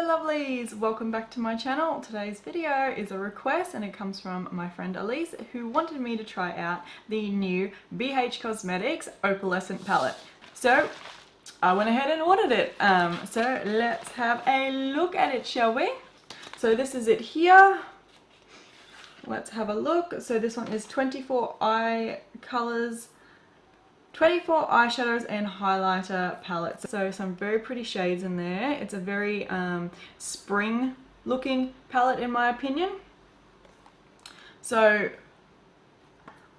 Hello lovelies! Welcome back to my channel. Today's video is a request and it comes from my friend Elise who wanted me to try out the new BH Cosmetics Opalescent Palette. So I went ahead and ordered it. So let's have a look at it, shall we? So this is it here. Let's have a look. So this one is 24 eye colors, 24 eyeshadows and highlighter palettes. So some very pretty shades in there. It's a very spring looking palette in my opinion. So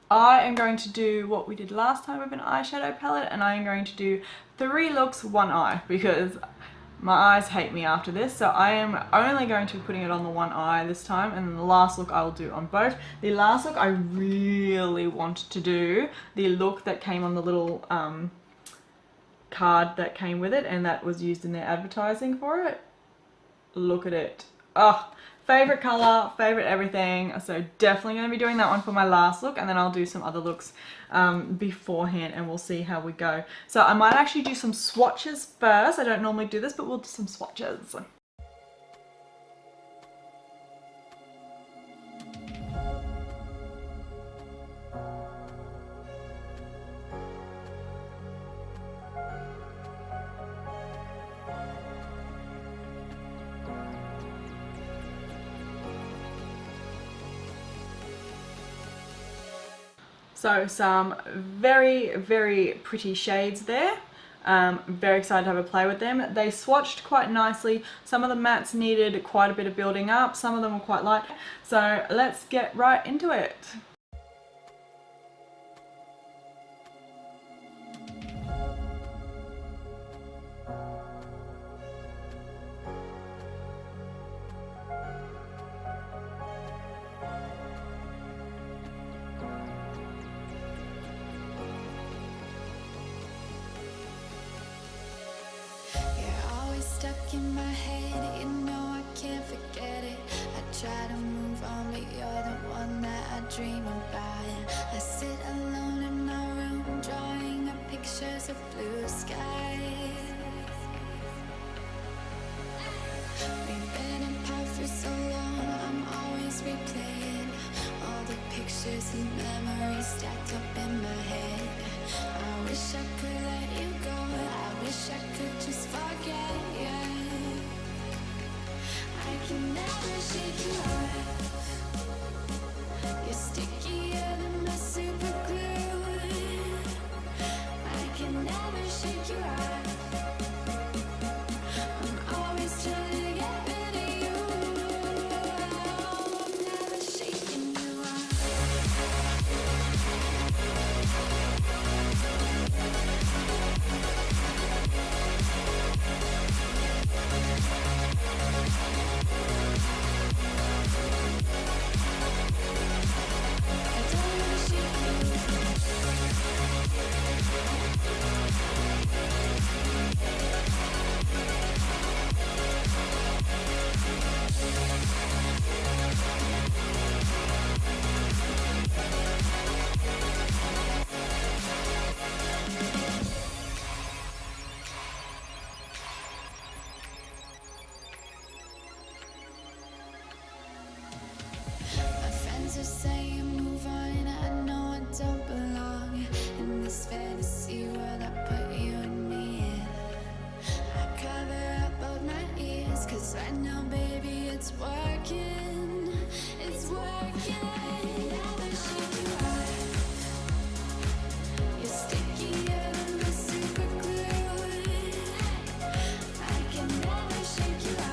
I am going to do what we did last time with an eyeshadow palette, and I am going to do 3 looks, 1 eye, because my eyes hate me after this. So I am only going to be putting it on the 1 eye this time, and then the last look I will do on both. The last look I really want to do the look that came on the little card that came with it and that was used in their advertising for it. Look at it. Oh, favorite color, favorite everything. So definitely going to be doing that one for my last look, and then I'll do some other looks beforehand and we'll see how we go. So I might actually do some swatches first. I don't normally do this, but we'll do some swatches. So some very, very pretty shades there. Very excited to have a play with them. They swatched quite nicely. Some of the mattes needed quite a bit of building up. Some of them were quite light. So let's get right into it. Stuck in my head, you know I can't forget it. I try to move on, but you're the one that I dream about. I sit alone in my room, drawing up pictures of blue skies. We've been apart for so long, I'm always replaying all the pictures and memories stacked up in my head. I wish I could let you go, I wish I could just forget. I can never shake you off. You're stickier than my super glue. I can never shake you off. I'm always trying to get rid of you. I'm never shaking you off. Are saying move on, I know I don't belong in this fantasy world I put you and me in. I cover up both my ears, cause I know baby it's working. It's working. Never shake you off. You're stickier than the super glue. I can never shake you off.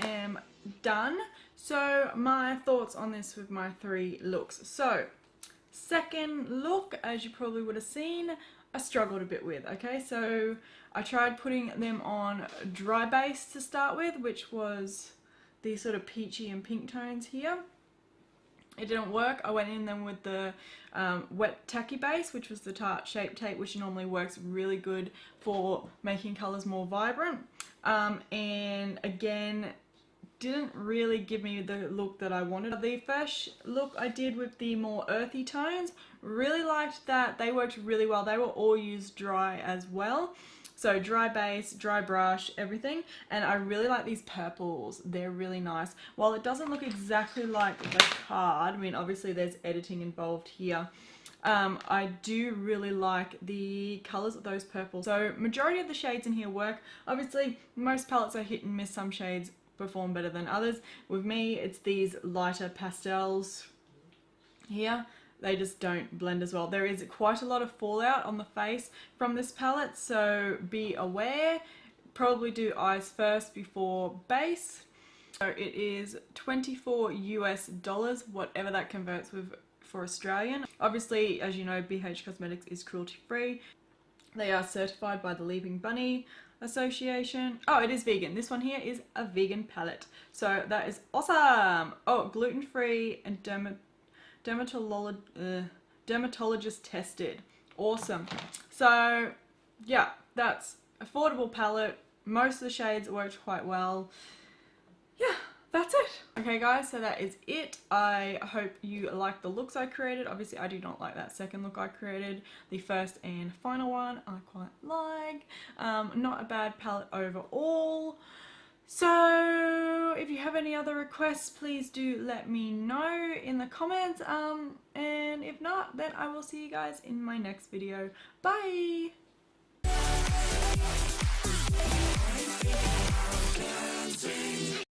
am done. So my thoughts on this with my 3 looks. So second look, as you probably would have seen, I struggled a bit with. Okay, so I tried putting them on dry base to start with, which was these sort of peachy and pink tones here. It didn't work. I went in them with the wet tacky base, which was the Tarte Shape Tape, which normally works really good for making colours more vibrant. And again, didn't really give me the look that I wanted. The first look I did with the more earthy tones, really liked that. They worked really well. They were all used dry as well. So dry base, dry brush, everything. And I really like these purples. They're really nice. While it doesn't look exactly like the card, I mean, obviously there's editing involved here. I do really like the colours of those purples. So majority of the shades in here work. Obviously, most palettes are hit and miss. Some shades perform better than others. With me, it's these lighter pastels here. They just don't blend as well. There is quite a lot of fallout on the face from this palette, so be aware. Probably do eyes first before base. So it is $24 US, whatever that converts with for Australian. Obviously, as you know, BH Cosmetics is cruelty free. They are certified by the Leaping Bunny Association. Oh, it is vegan. This one here is a vegan palette. So that is awesome. Oh, gluten free and dermatologist tested. Awesome. So yeah, that's affordable palette. Most of the shades worked quite well. Yeah, that's it. Okay guys, so that is it. I hope you like the looks I created. Obviously I do not like that second look I created. The first and final one I quite like. Not a bad palette overall. So if you have any other requests, please do let me know in the comments. And if not, then I will see you guys in my next video. Bye!